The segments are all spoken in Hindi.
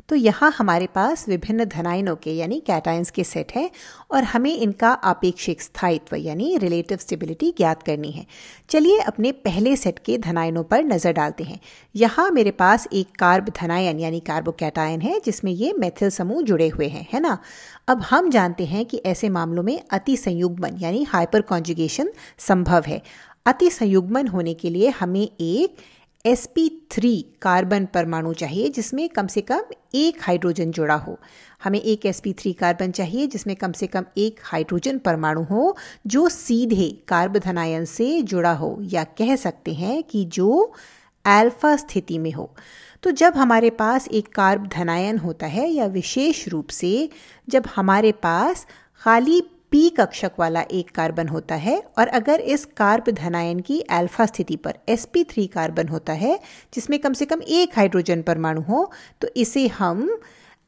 तो यहाँ हमारे पास विभिन्न धनायनों के यानी कैटायंस के सेट है और हमें इनका आपेक्षिक स्थायित्व यानी रिलेटिव स्टेबिलिटी ज्ञात करनी है। चलिए अपने पहले सेट के धनायनों पर नजर डालते हैं। यहाँ मेरे पास एक कार्ब धनायन यानी कार्बोकैटायन है जिसमें ये मेथिल समूह जुड़े हुए हैं, है ना। अब हम जानते हैं कि ऐसे मामलों में अति संयुग्मन यानी हाइपर कॉन्जुगेशन संभव है। अति संयुग्मन होने के लिए हमें एक sp3 कार्बन परमाणु चाहिए जिसमें कम से कम एक हाइड्रोजन जुड़ा हो। हमें एक sp3 कार्बन चाहिए जिसमें कम से कम एक हाइड्रोजन परमाणु हो जो सीधे कार्ब धनायन से जुड़ा हो, या कह सकते हैं कि जो अल्फा स्थिति में हो। तो जब हमारे पास एक कार्ब धनायन होता है, या विशेष रूप से जब हमारे पास खाली p कक्षक वाला एक कार्बन होता है और अगर इस कार्ब धनायन की अल्फा स्थिति पर sp3 कार्बन होता है जिसमें कम से कम एक हाइड्रोजन परमाणु हो, तो इसे हम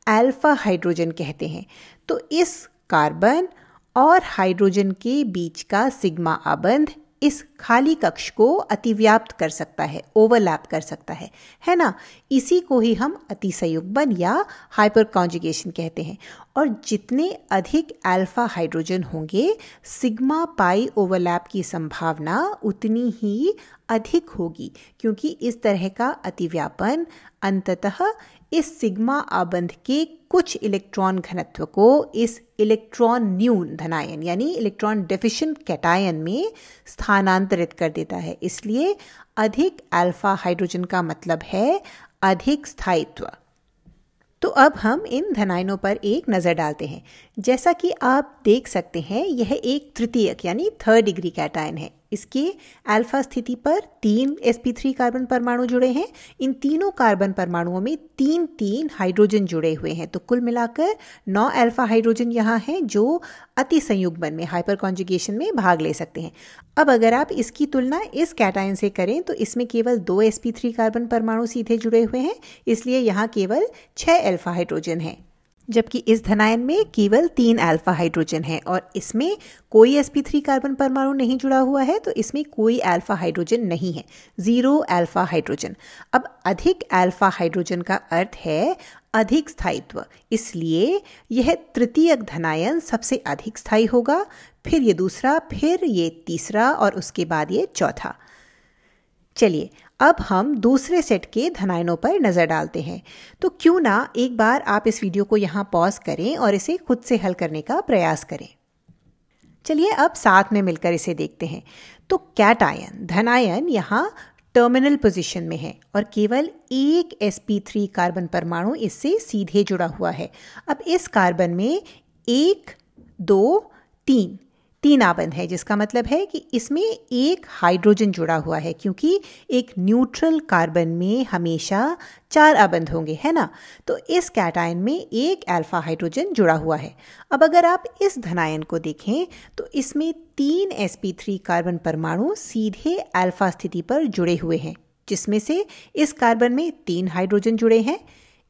अल्फा हाइड्रोजन कहते हैं। तो इस कार्बन और हाइड्रोजन के बीच का सिग्मा आबंध इस खाली कक्ष को अतिव्याप्त कर सकता है, ओवरलैप कर सकता है ना। इसी को ही हम अतिसंयुग्मन या हाइपर कॉन्जुगेशन कहते हैं। और जितने अधिक अल्फा हाइड्रोजन होंगे, सिग्मा पाई ओवरलैप की संभावना उतनी ही अधिक होगी, क्योंकि इस तरह का अतिव्यापन अंततः इस सिग्मा आबंध के कुछ इलेक्ट्रॉन घनत्व को इस इलेक्ट्रॉन न्यून धनायन यानी इलेक्ट्रॉन डेफिशिएंट कैटायन में स्थानांतरित कर देता है। इसलिए अधिक अल्फा हाइड्रोजन का मतलब है अधिक स्थायित्व। तो अब हम इन धनायनों पर एक नज़र डालते हैं। जैसा कि आप देख सकते हैं, यह एक तृतीयक यानी थर्ड डिग्री कैटायन है। इसके अल्फा स्थिति पर 3 sp3 कार्बन परमाणु जुड़े हैं। इन तीनों कार्बन परमाणुओं में 3 हाइड्रोजन जुड़े हुए हैं। तो कुल मिलाकर 9 अल्फा हाइड्रोजन यहाँ हैं जो अति संयुग्मन में हाइपर कॉन्जुगेशन में भाग ले सकते हैं। अब अगर आप इसकी तुलना इस कैटायन से करें तो इसमें केवल 2 sp3 कार्बन परमाणु सीधे जुड़े हुए हैं, इसलिए यहाँ केवल 6 अल्फा हाइड्रोजन हैं, जबकि इस धनायन में केवल 3 अल्फा हाइड्रोजन है और इसमें कोई sp3 कार्बन परमाणु नहीं जुड़ा हुआ है, तो इसमें कोई अल्फा हाइड्रोजन नहीं है, 0 अल्फा हाइड्रोजन। अब अधिक अल्फा हाइड्रोजन का अर्थ है अधिक स्थायित्व, इसलिए यह तृतीयक धनायन सबसे अधिक स्थायी होगा, फिर ये दूसरा, फिर ये तीसरा और उसके बाद ये चौथा। चलिए अब हम दूसरे सेट के धनायनों पर नज़र डालते हैं। तो क्यों ना एक बार आप इस वीडियो को यहाँ पॉज करें और इसे खुद से हल करने का प्रयास करें। चलिए अब साथ में मिलकर इसे देखते हैं। तो कैटायन धनायन यहाँ टर्मिनल पोजीशन में है और केवल एक sp3 कार्बन परमाणु इससे सीधे जुड़ा हुआ है। अब इस कार्बन में 1, 2, 3 आबंध है, जिसका मतलब है कि इसमें एक हाइड्रोजन जुड़ा हुआ है, क्योंकि एक न्यूट्रल कार्बन में हमेशा 4 आबंध होंगे, है ना। तो इस कैटायन में एक अल्फा हाइड्रोजन जुड़ा हुआ है। अब अगर आप इस धनायन को देखें तो इसमें 3 sp3 कार्बन परमाणु सीधे अल्फा स्थिति पर जुड़े हुए हैं, जिसमें से इस कार्बन में 3 हाइड्रोजन जुड़े हैं,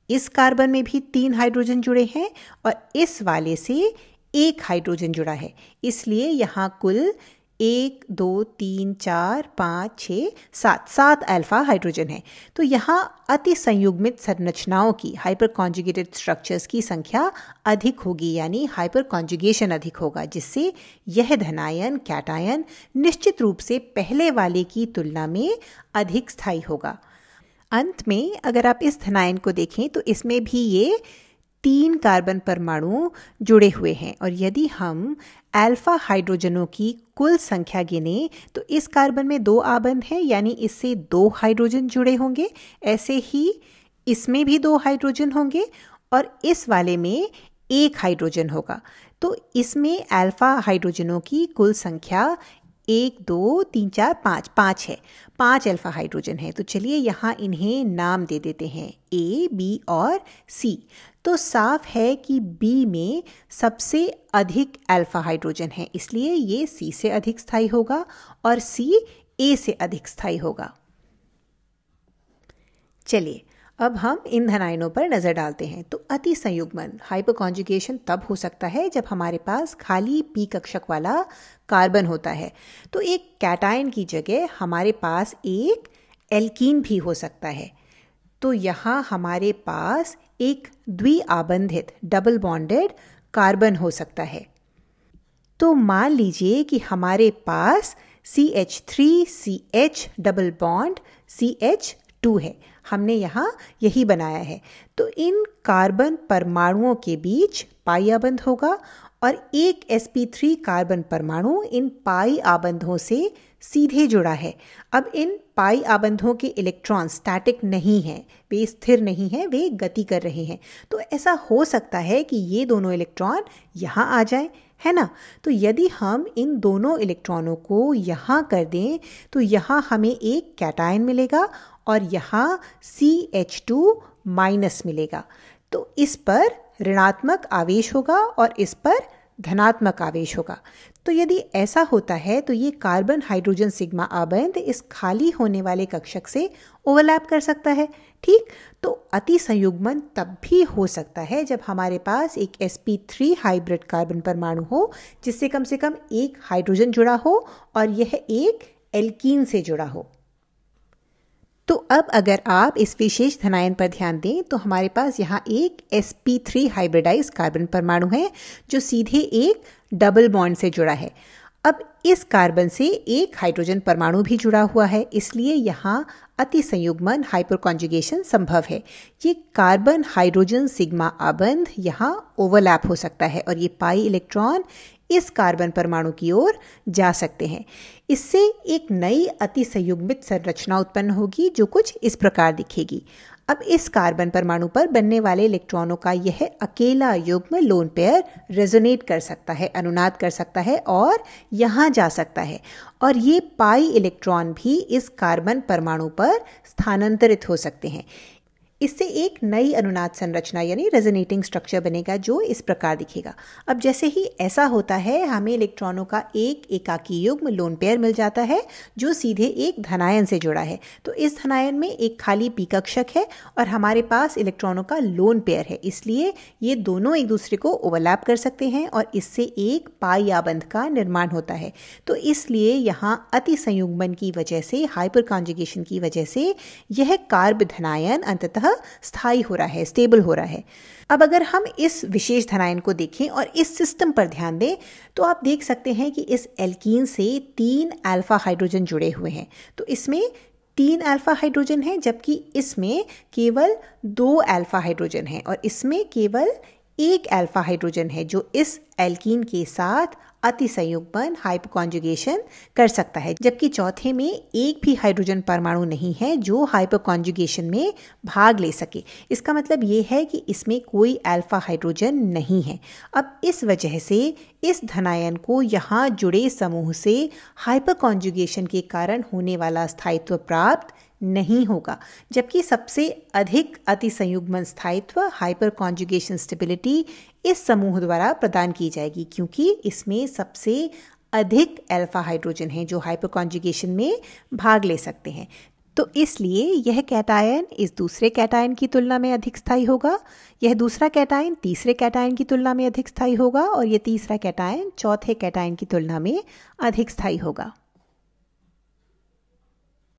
इस कार्बन में भी 3 हाइड्रोजन जुड़े हैं और इस वाले से एक हाइड्रोजन जुड़ा है। इसलिए यहाँ कुल 1, 2, 3, 4, 5, 6, 7 अल्फा हाइड्रोजन है। तो यहाँ अति संयुग्मित संरचनाओं की हाइपर कॉन्जुगेटेड स्ट्रक्चर्स की संख्या अधिक होगी, यानी हाइपर कॉन्जुगेशन अधिक होगा, जिससे यह धनायन कैटायन निश्चित रूप से पहले वाले की तुलना में अधिक स्थायी होगा। अंत में अगर आप इस धनायन को देखें तो इसमें भी ये 3 कार्बन परमाणु जुड़े हुए हैं और यदि हम अल्फा हाइड्रोजनों की कुल संख्या गिने तो इस कार्बन में 2 आबंध हैं, यानी इससे 2 हाइड्रोजन जुड़े होंगे। ऐसे ही इसमें भी 2 हाइड्रोजन होंगे और इस वाले में 1 हाइड्रोजन होगा। तो इसमें अल्फा हाइड्रोजनों की कुल संख्या 1, 2, 3, 4, 5 है। 5 अल्फा हाइड्रोजन है। तो चलिए यहाँ इन्हें नाम दे देते हैं A, B और C। तो साफ है कि B में सबसे अधिक अल्फा हाइड्रोजन है, इसलिए ये C से अधिक स्थायी होगा और C A से अधिक स्थायी होगा। चलिए अब हम इन धनायनों पर नज़र डालते हैं। तो अति संयुग्मन हाइपर कॉन्जुगेशन तब हो सकता है जब हमारे पास खाली p कक्षक वाला कार्बन होता है। तो एक कैटायन की जगह हमारे पास एक एल्कीन भी हो सकता है। तो यहाँ हमारे पास एक द्विआबंधित डबल बॉन्डेड कार्बन हो सकता है। तो मान लीजिए कि हमारे पास CH3CH डबल बॉन्ड CH2 है, हमने यहाँ यही बनाया है। तो इन कार्बन परमाणुओं के बीच पाई आबंध होगा और एक sp3 कार्बन परमाणु इन पाई आबंधों से सीधे जुड़ा है। अब इन पाई आबंधों के इलेक्ट्रॉन स्टैटिक नहीं हैं, वे स्थिर नहीं हैं, वे गति कर रहे हैं। तो ऐसा हो सकता है कि ये दोनों इलेक्ट्रॉन यहाँ आ जाएं, है ना। तो यदि हम इन दोनों इलेक्ट्रॉनों को यहाँ कर दें तो यहाँ हमें एक कैटायन मिलेगा और यहाँ CH2 माइनस मिलेगा। तो इस पर ऋणात्मक आवेश होगा और इस पर धनात्मक आवेश होगा। तो यदि ऐसा होता है तो ये कार्बन हाइड्रोजन सिग्मा आबंध इस खाली होने वाले कक्षक से ओवरलैप कर सकता है। ठीक, तो अति संयुग्मन तब भी हो सकता है जब हमारे पास एक sp3 हाइब्रिड कार्बन परमाणु हो जिससे कम से कम एक हाइड्रोजन जुड़ा हो और यह एक एल्कीन से जुड़ा हो। तो अब अगर आप इस विशेष धनायन पर ध्यान दें तो हमारे पास यहाँ एक sp3 हाइब्रिडाइज कार्बन परमाणु है जो सीधे एक डबल बॉन्ड से जुड़ा है। अब इस कार्बन से एक हाइड्रोजन परमाणु भी जुड़ा हुआ है, इसलिए यहाँ अति संयुग्मन हाइपर कॉन्जुगेशन संभव है। ये कार्बन हाइड्रोजन सिग्मा आबंध यहाँ ओवरलैप हो सकता है और ये पाई इलेक्ट्रॉन इस कार्बन परमाणु की ओर जा सकते हैं। इससे एक नई अति संयुग्मित संरचना उत्पन्न होगी जो कुछ इस प्रकार दिखेगी। अब इस कार्बन परमाणु पर बनने वाले इलेक्ट्रॉनों का यह अकेला युग्म लोन पेयर रेजोनेट कर सकता है, अनुनाद कर सकता है और यहाँ जा सकता है और ये पाई इलेक्ट्रॉन भी इस कार्बन परमाणु पर स्थानांतरित हो सकते हैं। इससे एक नई अनुनाद संरचना यानी रेजोनेटिंग स्ट्रक्चर बनेगा जो इस प्रकार दिखेगा। अब जैसे ही ऐसा होता है हमें इलेक्ट्रॉनों का एक एकाकी युग्म लोन पेयर मिल जाता है जो सीधे एक धनायन से जुड़ा है। तो इस धनायन में एक खाली पी कक्षक है और हमारे पास इलेक्ट्रॉनों का लोन पेयर है, इसलिए ये दोनों एक दूसरे को ओवरलैप कर सकते हैं और इससे एक पाई आबंध का निर्माण होता है। तो इसलिए यहाँ अति संयुग्मन की वजह से, हाइपर कॉन्जुगेशन की वजह से यह कार्ब धनायन अंततः स्थायी हो रहा है, स्टेबल हो रहा है। अब अगर हम इस विशेष धनायन को देखें और इस सिस्टम पर ध्यान दें तो आप देख सकते हैं कि इस एल्कीन से 3 अल्फा हाइड्रोजन जुड़े हुए हैं। तो इसमें 3 अल्फा हाइड्रोजन है जबकि इसमें केवल 2 अल्फा हाइड्रोजन है और इसमें केवल 1 अल्फा हाइड्रोजन है जो इस एल्कीन के साथ अति संयुग्मन हाइपर कॉन्जुगेशन कर सकता है, जबकि चौथे में एक भी हाइड्रोजन परमाणु नहीं है जो हाइपर कॉन्जुगेशन में भाग ले सके। इसका मतलब ये है कि इसमें कोई अल्फा हाइड्रोजन नहीं है। अब इस वजह से इस धनायन को यहाँ जुड़े समूह से हाइपर कॉन्जुगेशन के कारण होने वाला स्थायित्व प्राप्त नहीं होगा, जबकि सबसे अधिक अति संयुग्मन स्थायित्व हाइपर कॉन्जुगेशन स्टेबिलिटी इस समूह द्वारा प्रदान की जाएगी क्योंकि इसमें सबसे अधिक अल्फा हाइड्रोजन हैं जो हाइपर कॉन्जुगेशन में भाग ले सकते हैं। तो इसलिए यह कैटायन इस दूसरे कैटायन की तुलना में अधिक स्थायी होगा, यह दूसरा कैटायन तीसरे कैटायन की तुलना में अधिक स्थायी होगा और यह तीसरा कैटायन चौथे कैटायन की तुलना में अधिक स्थायी होगा।